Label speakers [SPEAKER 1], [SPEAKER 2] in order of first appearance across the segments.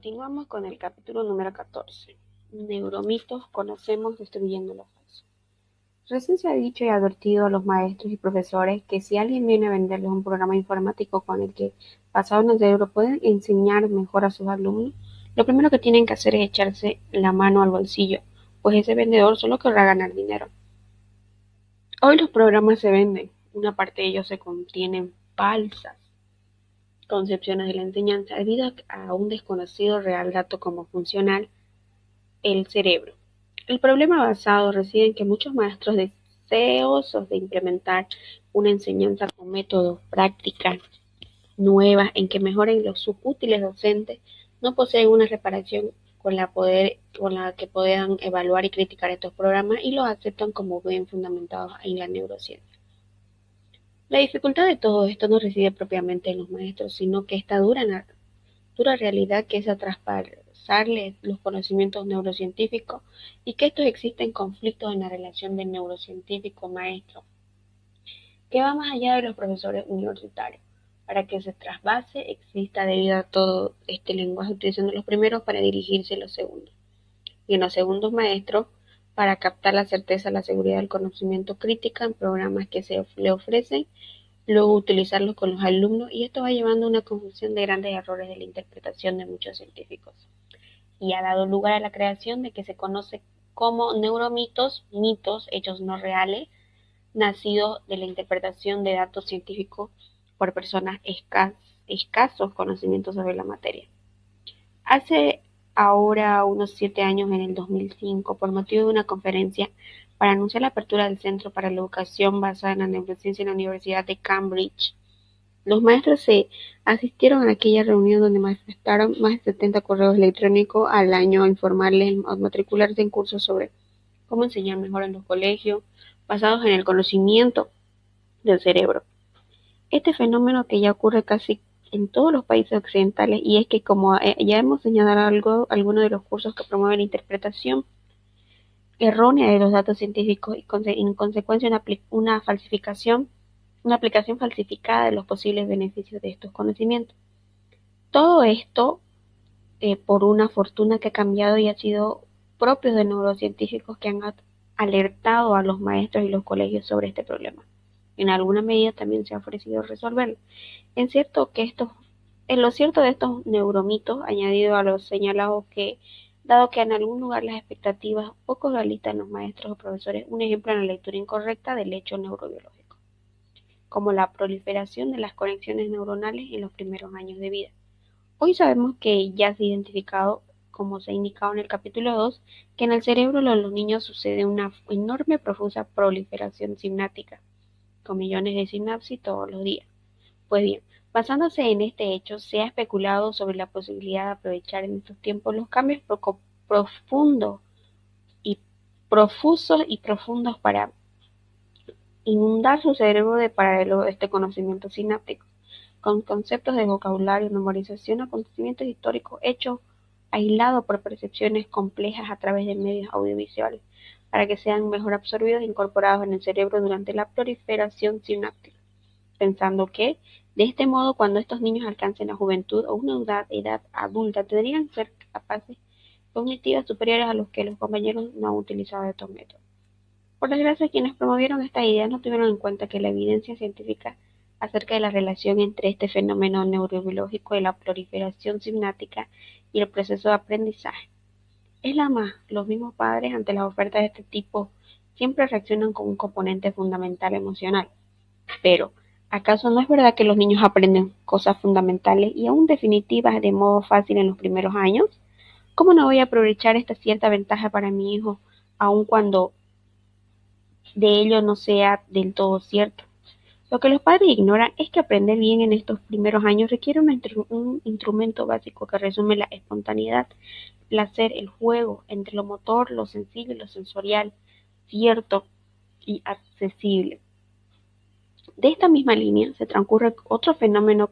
[SPEAKER 1] Continuamos con el capítulo número 14. Neuromitos conocemos destruyendo lo falso. Recién se ha dicho y advertido a los maestros y profesores que si alguien viene a venderles un programa informático con el que, basado en el cerebro, pueden enseñar mejor a sus alumnos, lo primero que tienen que hacer es echarse la mano al bolsillo, pues ese vendedor solo querrá ganar dinero. Hoy los programas se venden, una parte de ellos se contienen falsas concepciones de la enseñanza debido a un desconocido real dato como funcional el cerebro. El problema basado reside en que muchos maestros deseosos de implementar una enseñanza con métodos, prácticas nuevas en que mejoren los subútiles docentes no poseen una reparación con la que puedan evaluar y criticar estos programas y los aceptan como bien fundamentados en la neurociencia. La dificultad de todo esto no reside propiamente en los maestros, sino que esta dura realidad que es a traspasarles los conocimientos neurocientíficos y que estos existen conflictos en la relación del neurocientífico-maestro, que va más allá de los profesores universitarios. Para que ese trasvase exista debido a todo este lenguaje utilizando los primeros para dirigirse a los segundos, y en los segundos maestros para captar la certeza, la seguridad del conocimiento crítica en programas que se le ofrecen, luego utilizarlos con los alumnos, y esto va llevando a una confusión de grandes errores de la interpretación de muchos científicos, y ha dado lugar a la creación de que se conoce como neuromitos, mitos, hechos no reales, nacidos de la interpretación de datos científicos por personas escasos conocimientos sobre la materia. Hace ahora unos 7 años, en el 2005, por motivo de una conferencia para anunciar la apertura del Centro para la Educación Basada en la Neurociencia en la Universidad de Cambridge, los maestros se asistieron a aquella reunión donde manifestaron más de 70 correos electrónicos al año a informarles a matricularse en cursos sobre cómo enseñar mejor en los colegios, basados en el conocimiento del cerebro. Este fenómeno que ya ocurre casi en todos los países occidentales, y es que, como ya hemos señalado algunos de los cursos que promueven la interpretación errónea de los datos científicos y en consecuencia una aplicación falsificada de los posibles beneficios de estos conocimientos. Todo esto por una fortuna que ha cambiado y ha sido propio de neurocientíficos que han alertado a los maestros y los colegios sobre este problema. En alguna medida también se ha ofrecido resolverlo. En lo cierto de estos neuromitos, añadido a los señalados que, dado que en algún lugar las expectativas poco realistas en los maestros o profesores, un ejemplo en la lectura incorrecta del hecho neurobiológico, como la proliferación de las conexiones neuronales en los primeros años de vida. Hoy sabemos que ya se ha identificado, como se ha indicado en el capítulo 2, que en el cerebro de los niños sucede una enorme profusa proliferación sináptica, con millones de sinapsis todos los días. Pues bien, basándose en este hecho, se ha especulado sobre la posibilidad de aprovechar en estos tiempos los cambios profundos y profundos para inundar su cerebro de paralelo de este conocimiento sináptico, con conceptos de vocabulario, memorización, acontecimientos históricos, hechos aislados por percepciones complejas a través de medios audiovisuales, para que sean mejor absorbidos e incorporados en el cerebro durante la proliferación sináptica, pensando que, de este modo, cuando estos niños alcancen la juventud o una edad adulta, tendrían que ser capaces cognitivas superiores a los que los compañeros no han utilizado estos métodos. Por desgracia, quienes promovieron esta idea no tuvieron en cuenta que la evidencia científica acerca de la relación entre este fenómeno neurobiológico de la proliferación sináptica y el proceso de aprendizaje es la más. Los mismos padres, ante las ofertas de este tipo, siempre reaccionan con un componente fundamental emocional. Pero, ¿acaso no es verdad que los niños aprenden cosas fundamentales y aún definitivas de modo fácil en los primeros años? ¿Cómo no voy a aprovechar esta cierta ventaja para mi hijo, aun cuando de ello no sea del todo cierto? Lo que los padres ignoran es que aprender bien en estos primeros años requiere un instrumento básico que resume la espontaneidad, el placer, el juego, entre lo motor, lo sensible y lo sensorial, cierto y accesible. De esta misma línea se transcurre otro fenómeno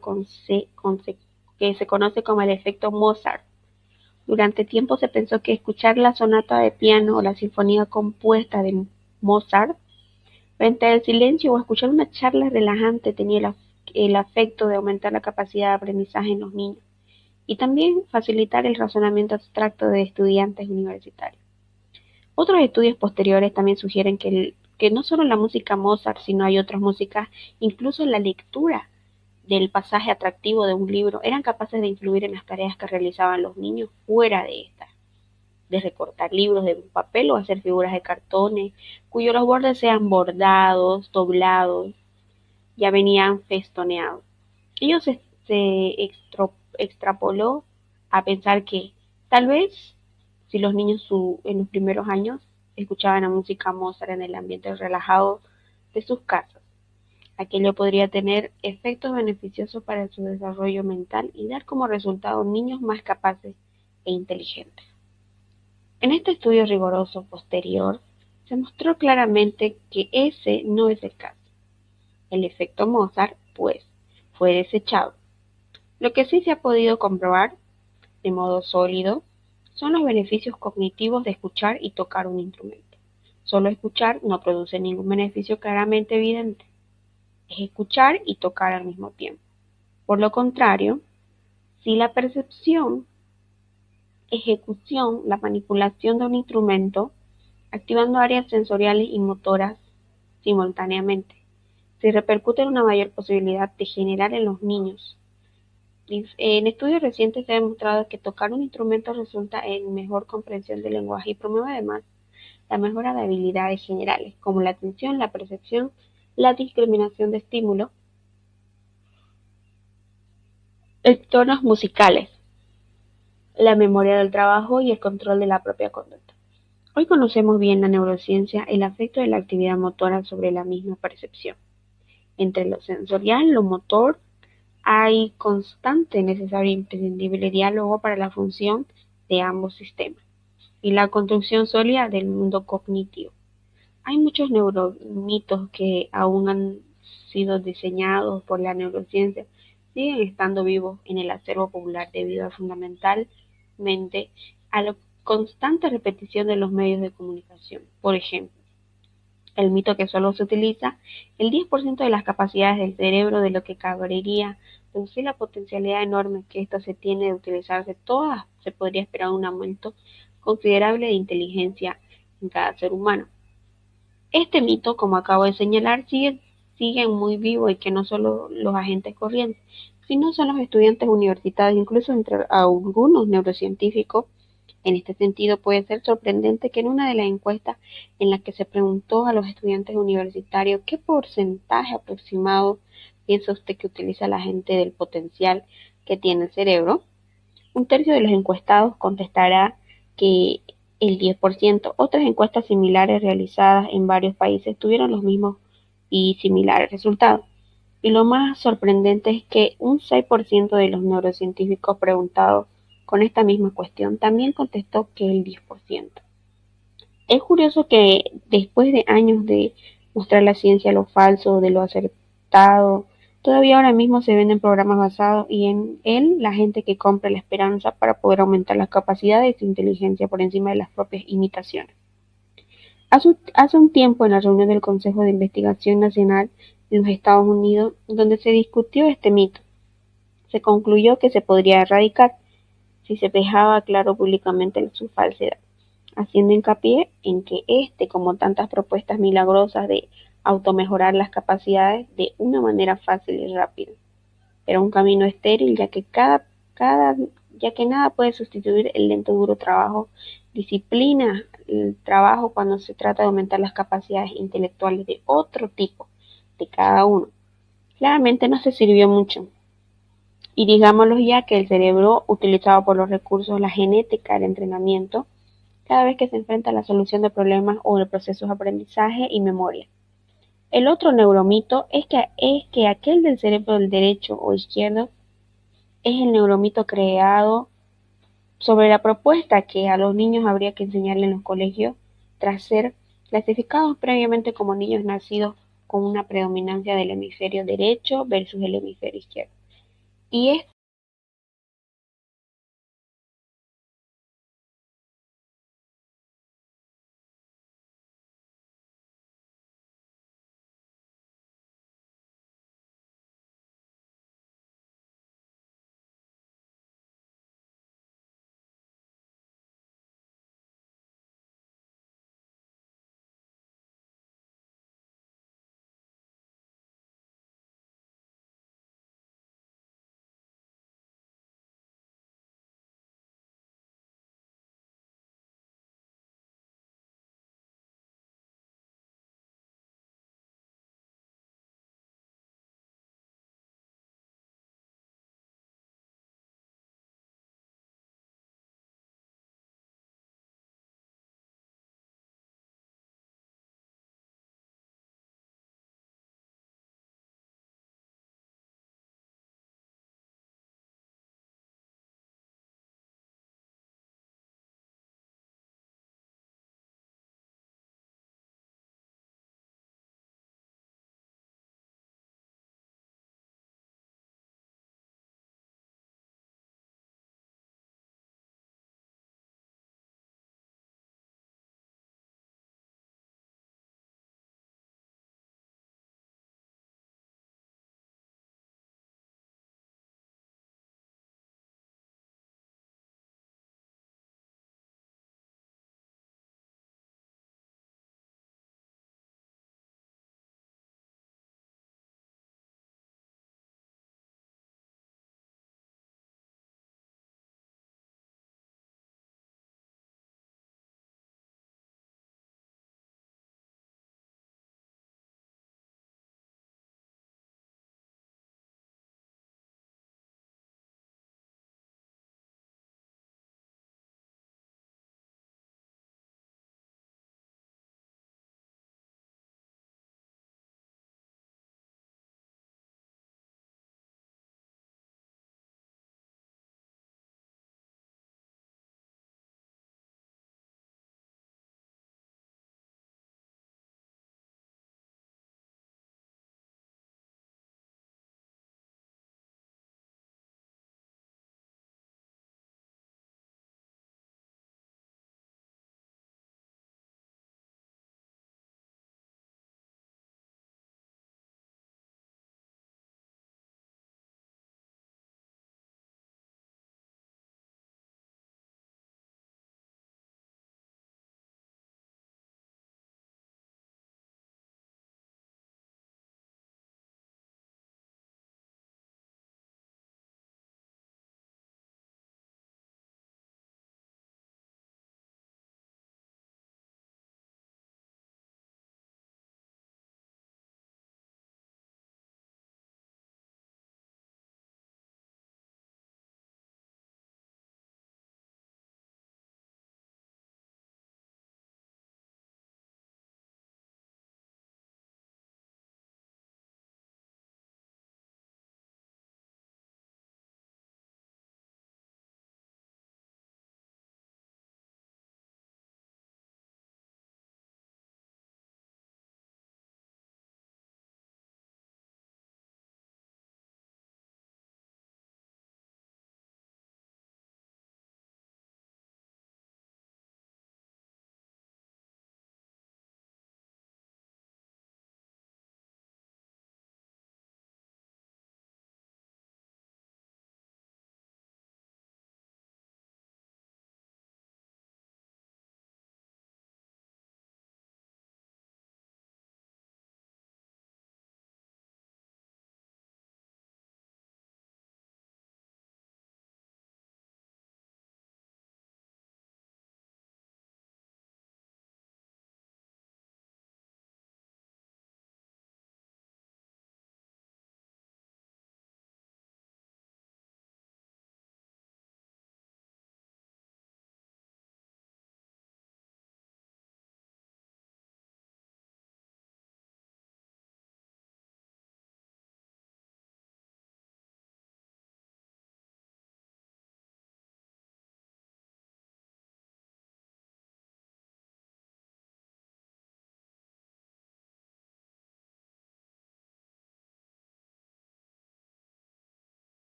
[SPEAKER 1] que se conoce como el efecto Mozart. Durante tiempo se pensó que escuchar la sonata de piano o la sinfonía compuesta de Mozart frente al silencio o escuchar una charla relajante tenía el efecto de aumentar la capacidad de aprendizaje en los niños. y también facilitar el razonamiento abstracto de estudiantes universitarios. Otros estudios posteriores también sugieren que no solo la música Mozart, sino hay otras músicas, incluso la lectura del pasaje atractivo de un libro, eran capaces de influir en las tareas que realizaban los niños fuera de estas, de recortar libros de papel o hacer figuras de cartones, cuyos los bordes sean bordados, doblados, ya venían festoneados. Ello extrapoló a pensar que tal vez si los niños en los primeros años escuchaban la música Mozart en el ambiente relajado de sus casas, aquello podría tener efectos beneficiosos para su desarrollo mental y dar como resultado niños más capaces e inteligentes. En este estudio riguroso posterior, se mostró claramente que ese no es el caso. El efecto Mozart, pues, fue desechado. Lo que sí se ha podido comprobar, de modo sólido, son los beneficios cognitivos de escuchar y tocar un instrumento. Solo escuchar no produce ningún beneficio claramente evidente. Es escuchar y tocar al mismo tiempo. Por lo contrario, si la percepción, ejecución, la manipulación de un instrumento, activando áreas sensoriales y motoras simultáneamente, se repercute en una mayor posibilidad de generar en los niños. En estudios recientes se ha demostrado que tocar un instrumento resulta en mejor comprensión del lenguaje y promueve además la mejora de habilidades generales, como la atención, la percepción, la discriminación de estímulos, tonos musicales, la memoria del trabajo y el control de la propia conducta. Hoy conocemos bien la neurociencia, el efecto de la actividad motora sobre la misma percepción. Entre lo sensorial, lo motor, hay constante, necesario e imprescindible diálogo para la función de ambos sistemas y la construcción sólida del mundo cognitivo. Hay muchos neuromitos que aún han sido diseñados por la neurociencia, siguen estando vivos en el acervo popular debido a fundamentalmente a la constante repetición de los medios de comunicación. Por ejemplo, el mito que solo se utiliza el 10% de las capacidades del cerebro, de lo que cabría reducir la potencialidad enorme que ésta se tiene de utilizarse todas, se podría esperar un aumento considerable de inteligencia en cada ser humano. Este mito, como acabo de señalar, sigue muy vivo y que no solo los agentes corrientes, sino son los estudiantes universitarios, incluso entre algunos neurocientíficos. En este sentido, puede ser sorprendente que en una de las encuestas en la que se preguntó a los estudiantes universitarios qué porcentaje aproximado piensa usted que utiliza la gente del potencial que tiene el cerebro, un tercio de los encuestados contestará que el 10%. Otras encuestas similares realizadas en varios países tuvieron los mismos y similares resultados. Y lo más sorprendente es que un 6% de los neurocientíficos preguntados con esta misma cuestión también contestó que el 10%. Es curioso que después de años de mostrar la ciencia lo falso, de lo acertado, todavía ahora mismo se venden programas basados y en él la gente que compra la esperanza para poder aumentar las capacidades de inteligencia por encima de las propias imitaciones. Hace un tiempo, en la reunión del Consejo de Investigación Nacional en los Estados Unidos, donde se discutió este mito, se concluyó que se podría erradicar si se dejaba claro públicamente su falsedad, haciendo hincapié en que como tantas propuestas milagrosas de automejorar las capacidades de una manera fácil y rápida, era un camino estéril, ya que nada puede sustituir el lento duro trabajo, disciplina, el trabajo cuando se trata de aumentar las capacidades intelectuales de otro tipo, de cada uno. Claramente no se sirvió mucho. Y digámoslo ya que el cerebro utilizado por los recursos, la genética, el entrenamiento, cada vez que se enfrenta a la solución de problemas o de procesos de aprendizaje y memoria. El otro neuromito es que aquel del cerebro del derecho o izquierdo es el neuromito creado sobre la propuesta que a los niños habría que enseñarle en los colegios tras ser clasificados previamente como niños nacidos con una predominancia del hemisferio derecho versus el hemisferio izquierdo. Y